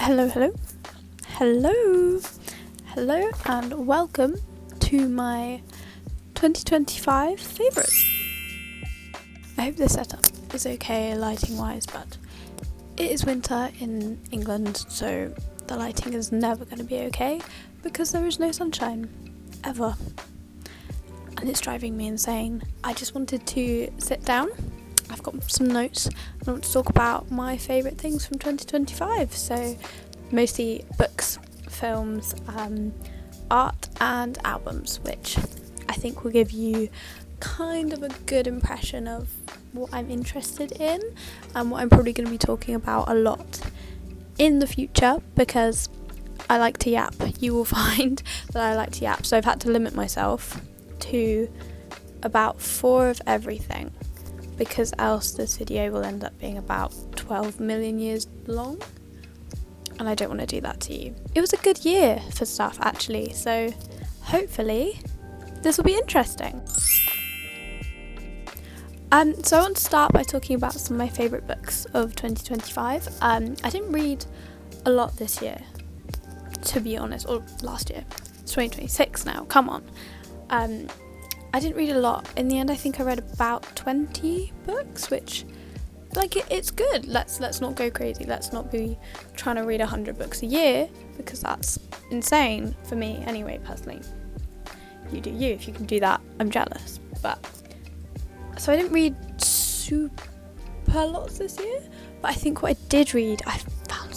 Hello, and welcome to my 2025 favourites. I hope the setup is okay lighting wise, but it is winter in England, so the lighting is never going to be okay because there is no sunshine, ever. And it's driving me insane. I just wanted to sit down. I've got some notes and I want to talk about my favourite things from 2025. So mostly books, films, art and albums, which I think will give you kind of a good impression of what I'm interested in and what I'm probably going to be talking about a lot in the future, because I like to yap. You will find that I like to yap, so I've had to limit myself to about 4 of everything, because else this video will end up being about 12 million years long, and I don't want to do that to you. It was a good year for stuff actually, so hopefully this will be interesting. So I want to start by talking about some of my favourite books of 2025. I didn't read a lot this year, to be honest, or last year. It's 2026 now, come on. I didn't read a lot. In the end, I think I read about 20 books, which, it's good. Let's not go crazy. Let's not be trying to read 100 books a year, because that's insane for me anyway, personally. You do you. If you can do that, I'm jealous. So I didn't read super lots this year, but I think what I did read, I found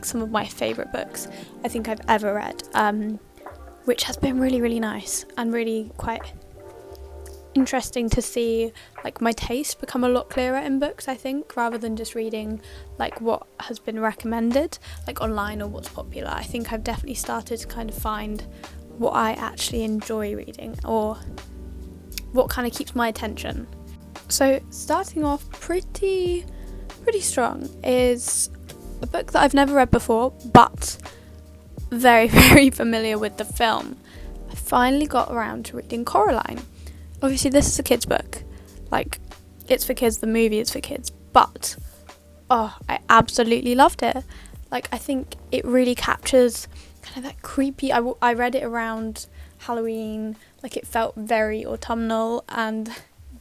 some of my favourite books I think I've ever read, which has been really, really nice and really quite interesting to see my taste become a lot clearer in books, I think, rather than just reading what has been recommended online or what's popular. I think I've definitely started to kind of find what I actually enjoy reading or what kind of keeps my attention. So starting off pretty strong is a book that I've never read before, but very, very familiar with the film. I finally got around to reading Coraline. Obviously this is a kid's book, it's for kids, the movie is for kids, but I absolutely loved it. I think it really captures kind of that creepy, I read it around Halloween, it felt very autumnal and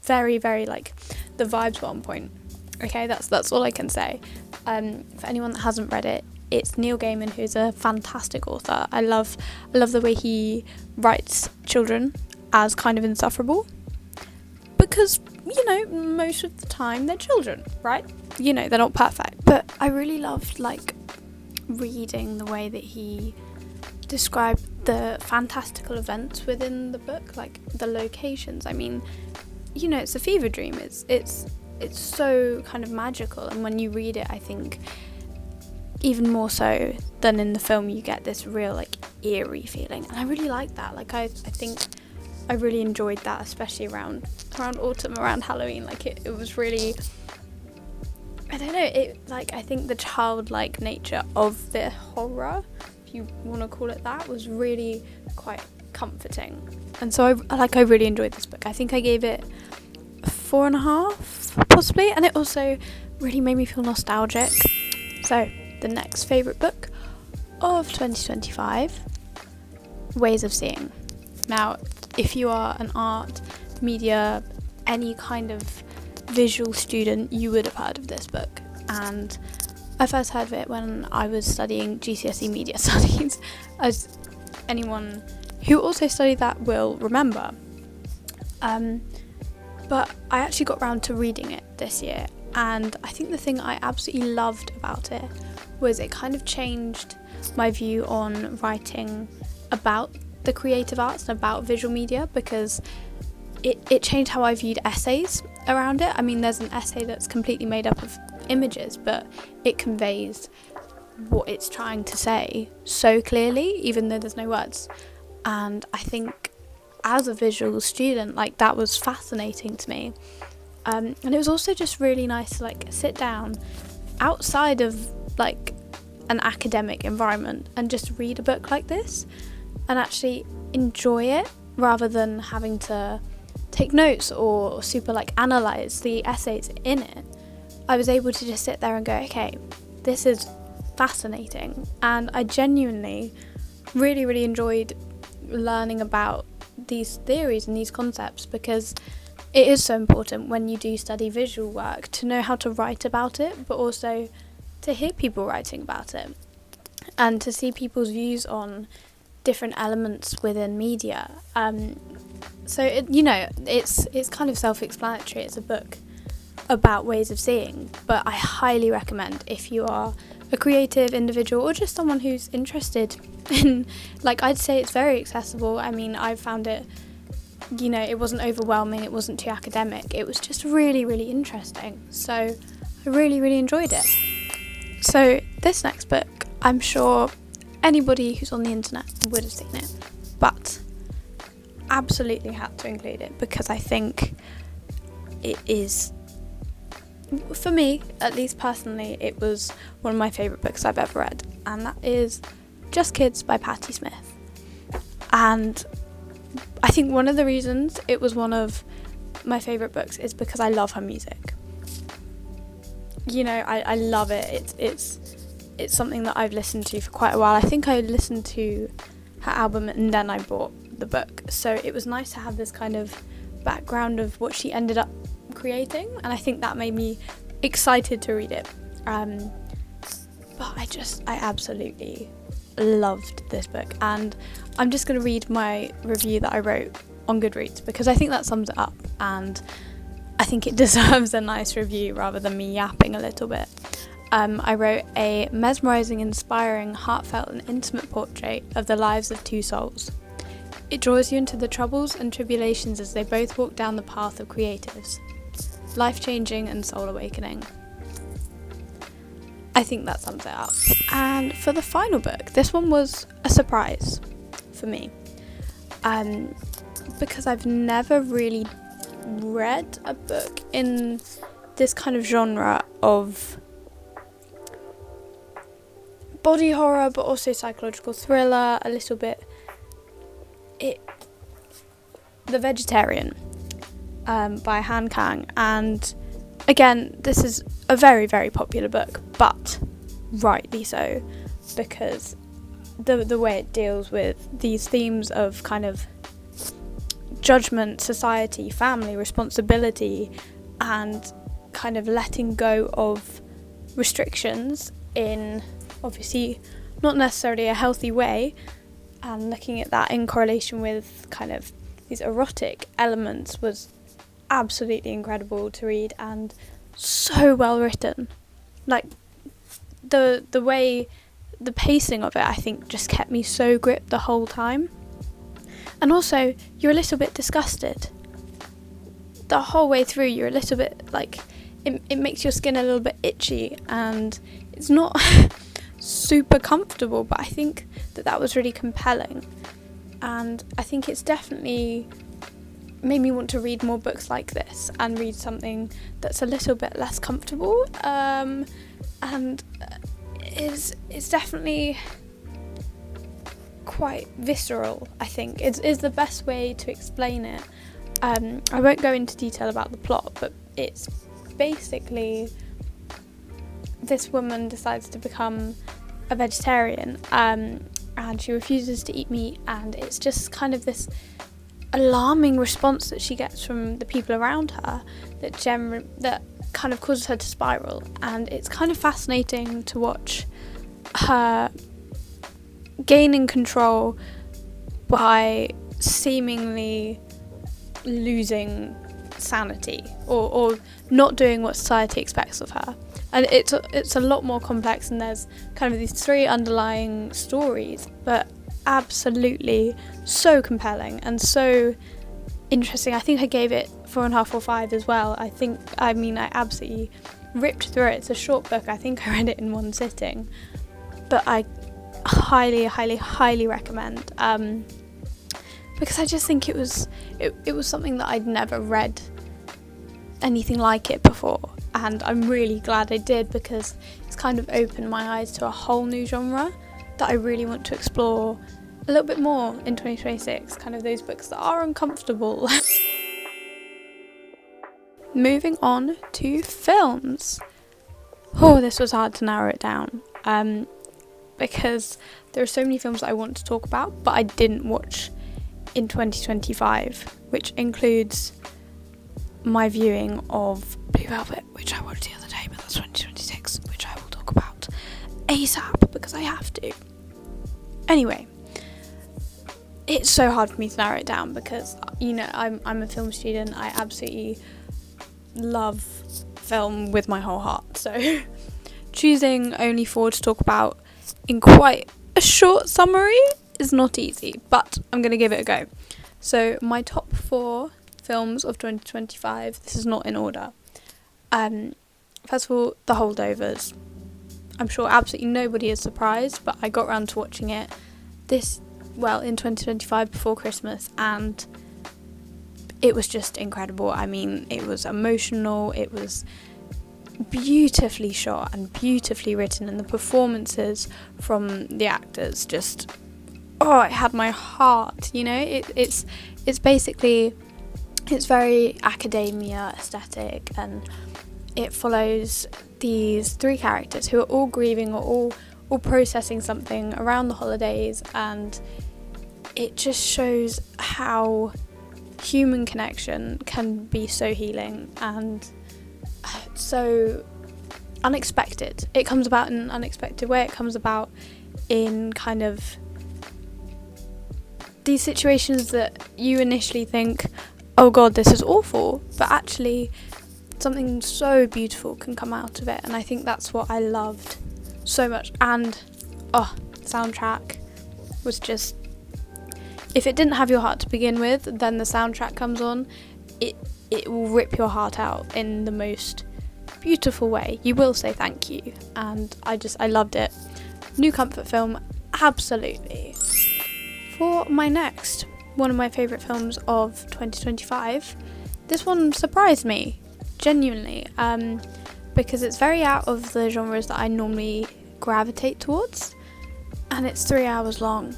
very, very the vibes were on point. Okay, that's all I can say. For anyone that hasn't read it, it's Neil Gaiman, who's a fantastic author. I love the way he writes children as kind of insufferable, because most of the time they're children, right? They're not perfect, but I really loved reading the way that he described the fantastical events within the book, the locations. I mean, it's a fever dream. It's so kind of magical, and when you read it, I think even more so than in the film, you get this real eerie feeling, and I really like that. I think I really enjoyed that, especially around autumn, around Halloween. It was really, I don't know, I think the childlike nature of the horror, if you want to call it that, was really quite comforting. And so I really enjoyed this book. I think I gave it 4.5 possibly, and it also really made me feel nostalgic. So the next favourite book of 2025, Ways of Seeing. Now, if you are an art, media, any kind of visual student, you would have heard of this book. And I first heard of it when I was studying GCSE Media Studies, as anyone who also studied that will remember. But I actually got round to reading it this year, and I think the thing I absolutely loved about it was it kind of changed my view on writing about the creative arts and about visual media, because it changed how I viewed essays around it. I mean, there's an essay that's completely made up of images, but it conveys what it's trying to say so clearly, even though there's no words. And I think as a visual student, that was fascinating to me. And it was also just really nice to sit down outside of an academic environment and just read a book like this and actually enjoy it, rather than having to take notes or super analyze the essays in it. I was able to just sit there and go, okay, this is fascinating, and I genuinely really enjoyed learning about these theories and these concepts, because it is so important when you do study visual work to know how to write about it, but also to hear people writing about it and to see people's views on different elements within media. So it's kind of self-explanatory. It's a book about ways of seeing, but I highly recommend, if you are a creative individual or just someone who's interested in, like, I'd say it's very accessible. I mean, I found it, it wasn't overwhelming, it wasn't too academic, it was just really interesting. So I really enjoyed it. So this next book, I'm sure anybody who's on the internet would have seen it, but absolutely had to include it because I think it is, for me, at least personally, it was one of my favourite books I've ever read, and that is Just Kids by Patti Smith. And I think one of the reasons it was one of my favourite books is because I love her music. I love it. It's something that I've listened to for quite a while. I think I listened to her album and then I bought the book. So it was nice to have this kind of background of what she ended up creating, and I think that made me excited to read it. But I absolutely loved this book, and I'm just going to read my review that I wrote on Goodreads because I think that sums it up, and I think it deserves a nice review rather than me yapping a little bit. I wrote a mesmerising, inspiring, heartfelt and intimate portrait of the lives of two souls. It draws you into the troubles and tribulations as they both walk down the path of creatives. Life-changing and soul-awakening. I think that sums it up. And for the final book, this one was a surprise for me. Because I've never really read a book in this kind of genre of body horror, but also psychological thriller, a little bit. The Vegetarian by Han Kang, and again, this is a very popular book, but rightly so, because the way it deals with these themes of kind of judgment, society, family, responsibility, and kind of letting go of restrictions in obviously not necessarily a healthy way, and looking at that in correlation with kind of these erotic elements was absolutely incredible to read, and so well written. Like the way, the pacing of it, I think just kept me so gripped the whole time. And also, you're a little bit disgusted the whole way through. You're a little bit like, it makes your skin a little bit itchy, and it's not super comfortable, but I think that was really compelling, and I think it's definitely made me want to read more books like this and read something that's a little bit less comfortable, and it's definitely quite visceral, I think is the best way to explain it. I won't go into detail about the plot, but it's basically this woman decides to become a vegetarian, and she refuses to eat meat, and it's just kind of this alarming response that she gets from the people around her that kind of causes her to spiral, and it's kind of fascinating to watch her gaining control by seemingly losing sanity or not doing what society expects of her. And it's a lot more complex, and there's kind of these three underlying stories, but absolutely so compelling and so interesting. I think I gave it 4.5 or 5 as well. I absolutely ripped through it. It's a short book. I think I read it in one sitting, but I highly recommend, because I just think it was something that I'd never read anything like it before, and I'm really glad I did, because it's kind of opened my eyes to a whole new genre that I really want to explore a little bit more in 2026, kind of those books that are uncomfortable. Moving on to films. Oh, this was hard to narrow it down. because there are so many films that I want to talk about but I didn't watch in 2025, which includes my viewing of Blue Velvet, which I watched the other day, but that's 2026, which I will talk about ASAP because I have to. Anyway, it's so hard for me to narrow it down because, you know, I'm a film student. I absolutely love film with my whole heart. So choosing only 4 to talk about in quite a short summary is not easy, but I'm going to give it a go. So my top 4 films of 2025, this is not in order. First of all, The Holdovers. I'm sure absolutely nobody is surprised, but I got around to watching it in 2025 before Christmas, and it was just incredible. I mean, it was emotional, it was beautifully shot and beautifully written, and the performances from the actors just, it had my heart, you know. It's basically, it's very academia aesthetic, and it follows these 3 characters who are all grieving or all processing something around the holidays, and it just shows how human connection can be so healing and so unexpected. It comes about in an unexpected way. It comes about in kind of these situations that you initially think, oh god, this is awful, but actually something so beautiful can come out of it, and I think that's what I loved so much. And the soundtrack was just, if it didn't have your heart to begin with, then the soundtrack comes on, it will rip your heart out in the most beautiful way. You will say thank you, and I loved it. New comfort film, absolutely. For my next, one of my favourite films of 2025, this one surprised me, genuinely, because it's very out of the genres that I normally gravitate towards, and it's 3 hours long.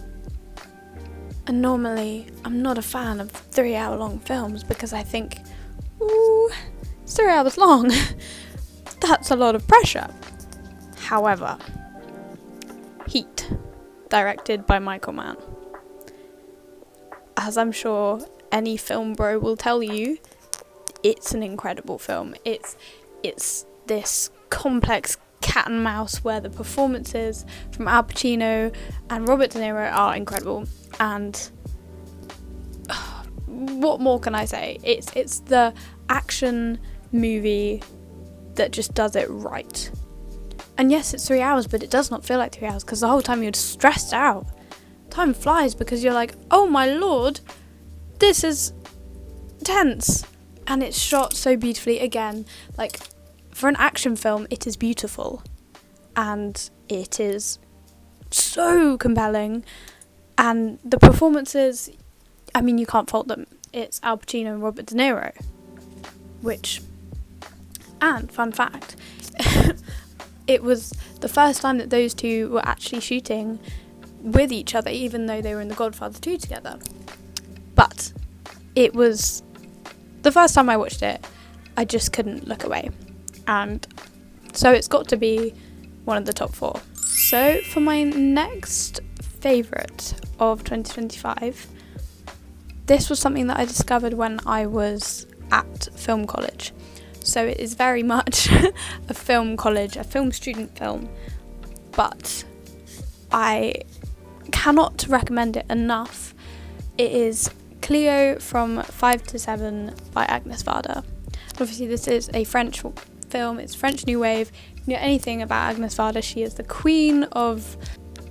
And normally I'm not a fan of 3 hour long films because I think, it's 3 hours long. That's a lot of pressure. However, Heat, directed by Michael Mann. As I'm sure any film bro will tell you, it's an incredible film. It's this complex cat and mouse where the performances from Al Pacino and Robert De Niro are incredible, and what more can I say? It's the action movie that just does it right. And yes, it's 3 hours, but it does not feel like 3 hours because the whole time you're stressed out. Time flies because you're like, oh my lord, this is tense. And it's shot so beautifully. Again, like, for an action film, it is beautiful, and it is so compelling, and the performances, I mean, you can't fault them. It's Al Pacino and Robert De Niro, and fun fact, it was the first time that those two were actually shooting with each other, even though they were in The Godfather 2 together. But it was the first time I watched it, I just couldn't look away. And so it's got to be one of the top 4. So for my next favourite of 2025, this was something that I discovered when I was at film college. So it is very much a film student film, but I cannot recommend it enough. It is Cleo from 5 to 7 by Agnes Varda. Obviously this is a French film, it's French New Wave. If you know anything about Agnes Varda, she is the queen of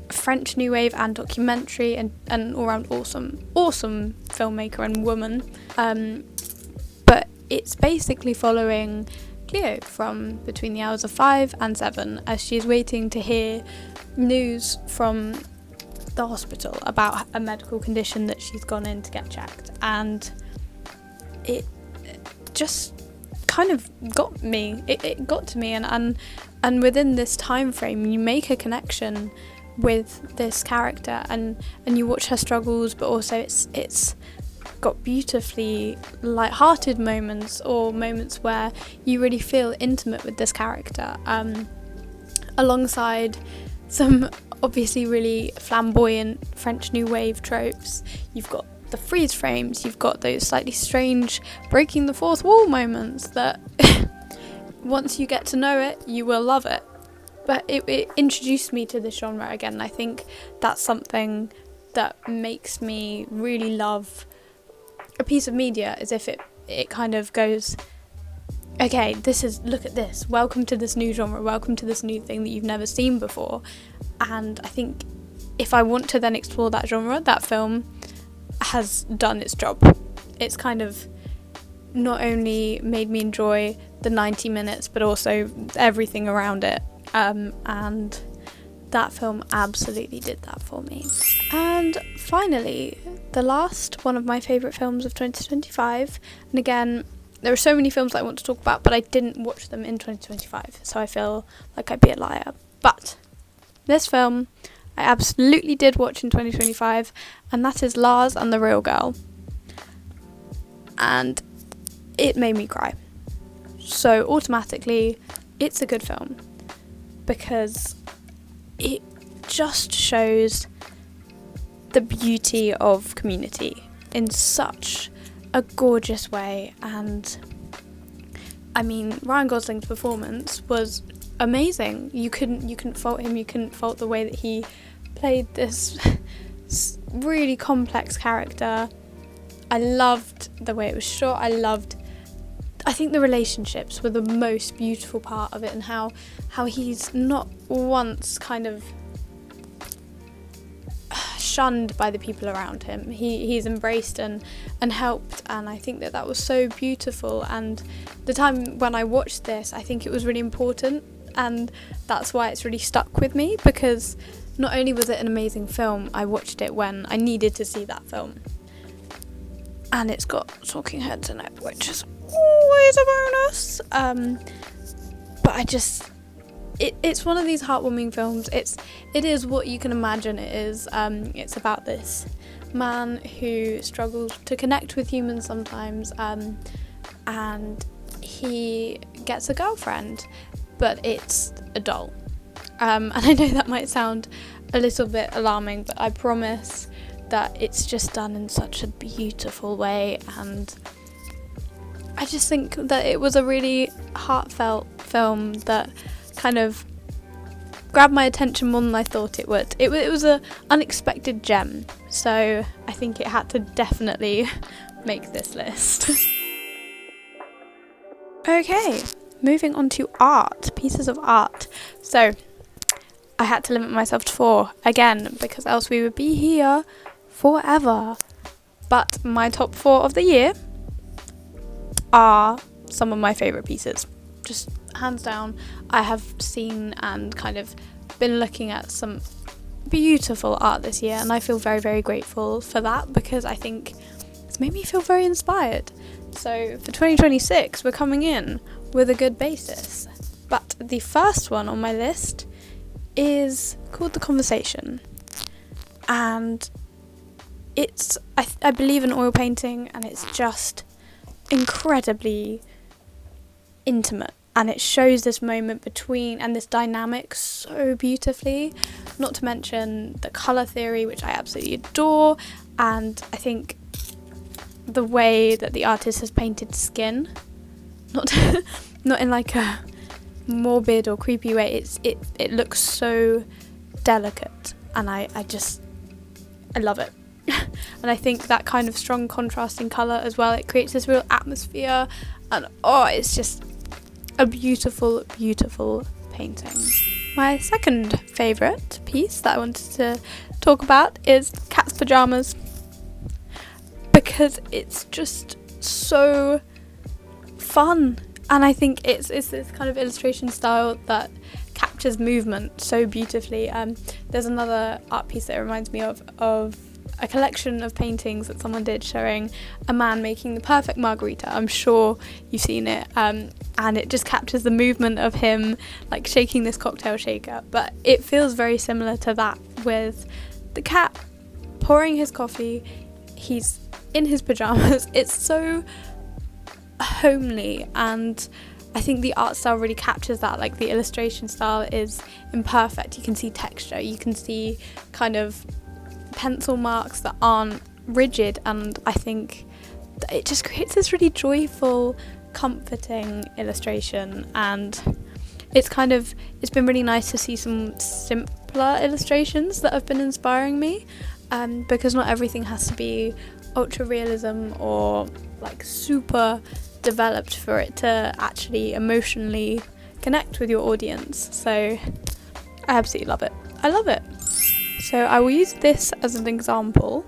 French New Wave and documentary, and all-round awesome filmmaker and woman. But it's basically following Cleo from between the hours of 5 and 7 as she is waiting to hear news from the hospital about a medical condition that she's gone in to get checked, and it just kind of got me. It got to me, and within this time frame you make a connection with this character, and you watch her struggles, but also it's got beautifully light-hearted moments, or moments where you really feel intimate with this character, alongside some obviously really flamboyant French New Wave tropes. You've got the freeze frames, you've got those slightly strange breaking the fourth wall moments that once you get to know it, you will love it. But it introduced me to this genre again, and I think that's something that makes me really love a piece of media, is if it kind of goes, okay, look at this, welcome to this new genre, welcome to this new thing that you've never seen before. And I think if I want to then explore that genre, that film has done its job. It's kind of not only made me enjoy the 90 minutes, but also everything around it. And that film absolutely did that for me. And finally, the last one of my favourite films of 2025. And again, there are so many films that I want to talk about, but I didn't watch them in 2025, so I feel like I'd be a liar. But this film I absolutely did watch in 2025, and that is Lars and the Real Girl. And it made me cry. So automatically, it's a good film, because it just shows the beauty of community in such a gorgeous way. And I mean, Ryan Gosling's performance was amazing. You couldn't fault him. You couldn't fault the way that he played this really complex character. I loved the way it was shot. I think the relationships were the most beautiful part of it, and how he's not once kind of shunned by the people around him. He's embraced and helped, and I think that was so beautiful. And the time when I watched this, I think it was really important, and that's why it's really stuck with me, because not only was it an amazing film, I watched it when I needed to see that film. And it's got talking heads in it, which is always a bonus. But it's one of these heartwarming films. It is what you can imagine it is. It's about this man who struggles to connect with humans sometimes, and he gets a girlfriend, but it's a doll. And I know that might sound a little bit alarming, but I promise that it's just done in such a beautiful way, and I just think that it was a really heartfelt film that kind of grabbed my attention more than I thought it would. It was an unexpected gem, so I think it had to definitely make this list. Okay, moving on to pieces of art. So I had to limit myself to 4 again, because else we would be here forever. But my top 4 of the year are some of my favourite pieces. Just hands down, I have seen and kind of been looking at some beautiful art this year, and I feel very, very grateful for that, because I think it's made me feel very inspired. So for 2026, we're coming in with a good basis. But the first one on my list is called The Conversation, and it's I believe an oil painting, and it's just incredibly intimate, and it shows this moment between and this dynamic so beautifully, not to mention the colour theory, which I absolutely adore. And I think the way that the artist has painted skin, not in like a morbid or creepy way, it looks so delicate, and I love it. And I think that kind of strong contrasting colour as well, it creates this real atmosphere, and it's just a beautiful, beautiful painting. My second favourite piece that I wanted to talk about is Cat's Pyjamas, because it's just so fun, and I think it's this kind of illustration style that captures movement so beautifully. There's another art piece that reminds me of a collection of paintings that someone did showing a man making the perfect margarita. I'm sure you've seen it, and it just captures the movement of him like shaking this cocktail shaker, but it feels very similar to that, with the cat pouring his coffee, he's in his pyjamas. It's so homely, and I think the art style really captures that. Like, the illustration style is imperfect. You can see texture, you can see kind of pencil marks that aren't rigid, and I think that it just creates this really joyful, comforting illustration. And it's been really nice to see some simpler illustrations that have been inspiring me, because not everything has to be ultra realism or like super developed for it to actually emotionally connect with your audience. So I absolutely love it. I love it. So I will use this as an example,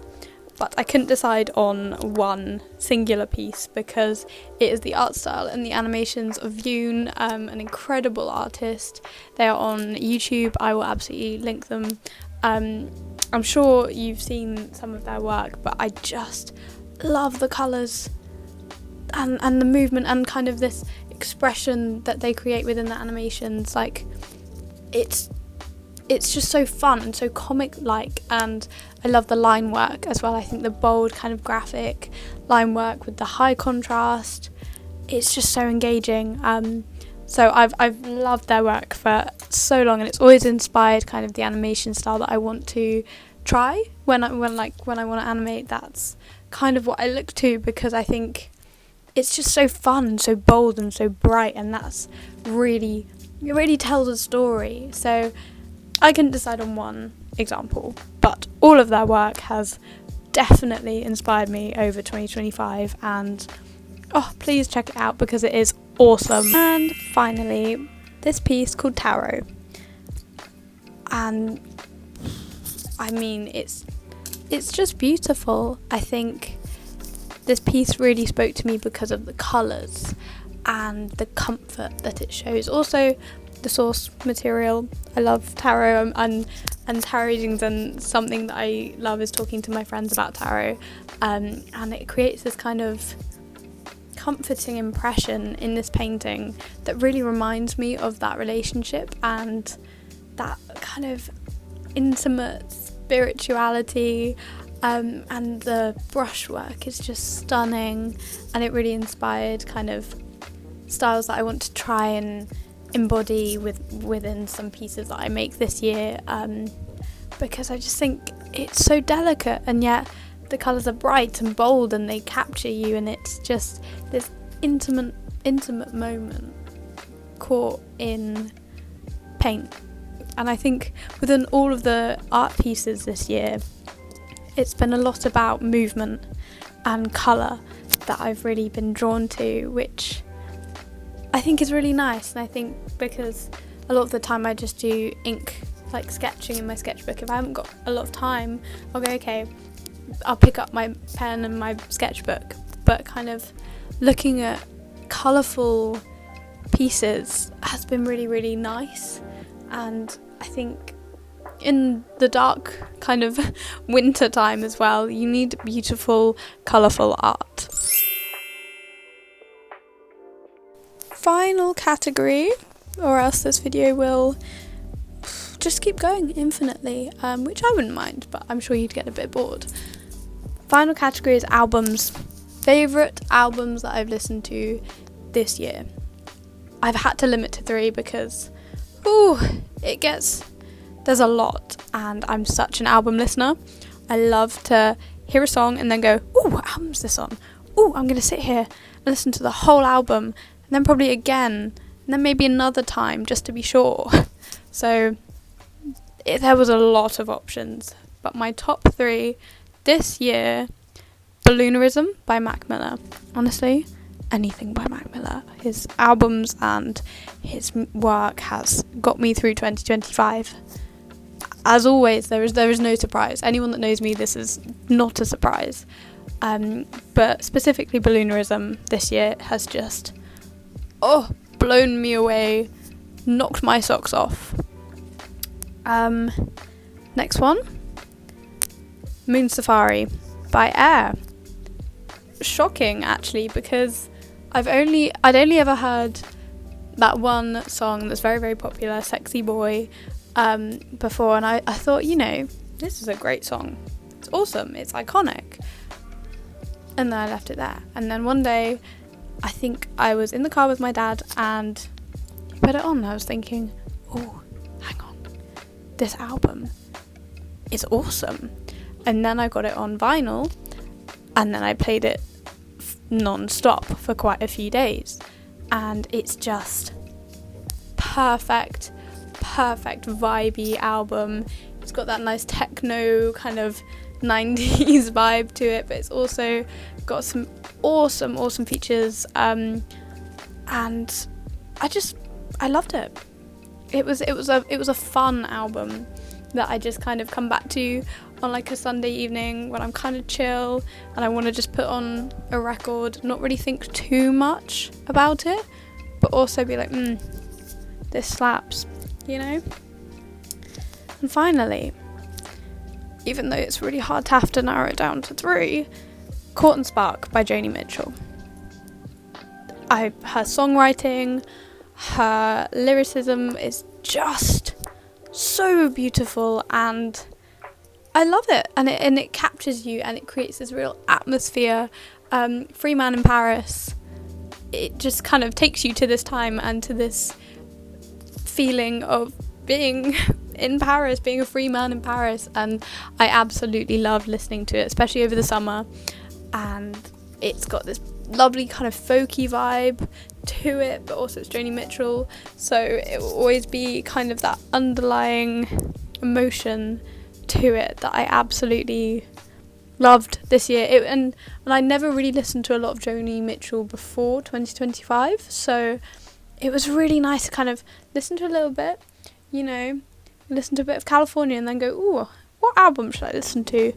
but I couldn't decide on one singular piece because it is the art style and the animations of Yoon, an incredible artist. They are on YouTube. I will absolutely link them. I'm sure you've seen some of their work, but I just love the colours and the movement and kind of this expression that they create within the animations. Like, it's just so fun and so comic-like, and I love the line work as well. I think the bold kind of graphic line work with the high contrast, it's just so engaging. So I've loved their work for so long, and it's always inspired kind of the animation style that I want to try when I want to animate. That's kind of what I look to, because I think it's just so fun, so bold and so bright, and that's it really tells a story. So I couldn't decide on one example, but all of their work has definitely inspired me over 2025, and please check it out because it is awesome. And finally, this piece called Tarot, and I mean, it's just beautiful. I think this piece really spoke to me because of the colours and the comfort that it shows. Also, the source material. I love tarot, and tarot readings, and something that I love is talking to my friends about tarot, and it creates this kind of comforting impression in this painting that really reminds me of that relationship and that kind of intimate spirituality, and the brushwork is just stunning, and it really inspired kind of styles that I want to try and embody within some pieces that I make this year, because I just think it's so delicate, and yet the colours are bright and bold and they capture you, and it's just this intimate moment caught in paint. And I think within all of the art pieces this year, it's been a lot about movement and colour that I've really been drawn to, which I think is really nice. And I think because a lot of the time I just do ink, like sketching in my sketchbook. If I haven't got a lot of time, I'll go, okay, I'll pick up my pen and my sketchbook. But kind of looking at colourful pieces has been really, really nice. And I think in the dark kind of winter time as well, you need beautiful, colourful art. Final category, or else this video will just keep going infinitely, which I wouldn't mind, but I'm sure you'd get a bit bored. Final category is albums. Favourite albums that I've listened to this year. I've had to limit to 3 because there's a lot, and I'm such an album listener. I love to hear a song and then go, what album's this on? I'm going to sit here and listen to the whole album, and then probably again, and then maybe another time just to be sure. So there was a lot of options, but my top 3 this year: Balloonerism by Mac Miller. Honestly, anything by Mac Miller. His albums and his work has got me through 2025. As always, there is no surprise. Anyone that knows me, this is not a surprise. But specifically Balloonerism this year has just blown me away, knocked my socks off. Next one, Moon Safari by Air. Shocking, actually, because I'd only ever heard that one song that's very, very popular, Sexy Boy, before, and I thought, this is a great song. It's awesome, it's iconic. And then I left it there. And then one day I think I was in the car with my dad and he put it on. I was thinking, oh, hang on, this album is awesome. And then I got it on vinyl and then I played it non-stop for quite a few days. And it's just perfect vibey album. It's got that nice techno kind of 90s vibe to it, but it's also got some awesome features, and I loved it. It was a fun album that I just kind of come back to on like a Sunday evening when I'm kind of chill and I want to just put on a record, not really think too much about it, but also be like, this slaps, you know? And finally, even though it's really hard to have to narrow it down to 3, Caught and Spark by Joni Mitchell. Her songwriting, her lyricism is just so beautiful and I love it. And it captures you and it creates this real atmosphere. Free Man in Paris, it just kind of takes you to this time and to this feeling of being in Paris, being a free man in Paris, and I absolutely loved listening to it, especially over the summer. And it's got this lovely kind of folky vibe to it, but also it's Joni Mitchell, so it will always be kind of that underlying emotion to it that I absolutely loved this year. And I never really listened to a lot of Joni Mitchell before 2025, so it was really nice to kind of listen to a little bit, you know, listen to a bit of California and then go, ooh, what album should I listen to?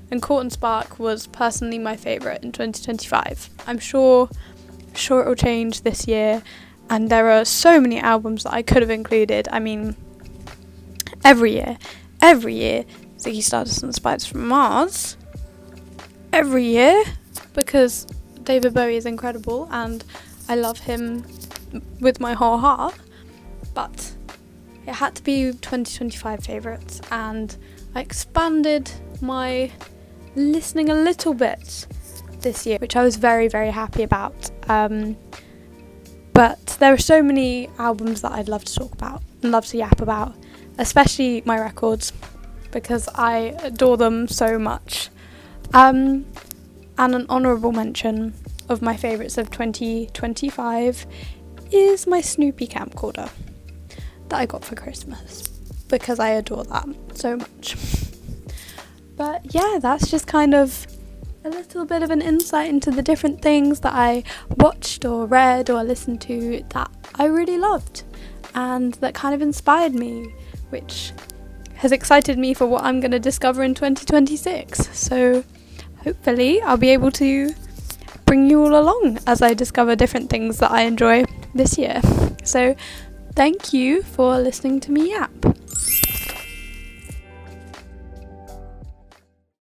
And Caught and Spark was personally my favourite in 2025. I'm sure it will change this year, and there are so many albums that I could have included. I mean, every year, Ziggy Stardust and the Spiders from Mars, every year, because David Bowie is incredible and I love him with my whole heart, but it had to be 2025 favourites, and I expanded my listening a little bit this year, which I was very, very happy about. But there are so many albums that I'd love to talk about and love to yap about, especially my records, because I adore them so much. And an honourable mention of my favourites of 2025 is my Snoopy camcorder that I got for Christmas, because I adore that so much. But yeah, that's just kind of a little bit of an insight into the different things that I watched or read or listened to that I really loved and that kind of inspired me, which has excited me for what I'm going to discover in 2026. So hopefully I'll be able to bring you all along as I discover different things that I enjoy this year. So thank you for listening to me yap.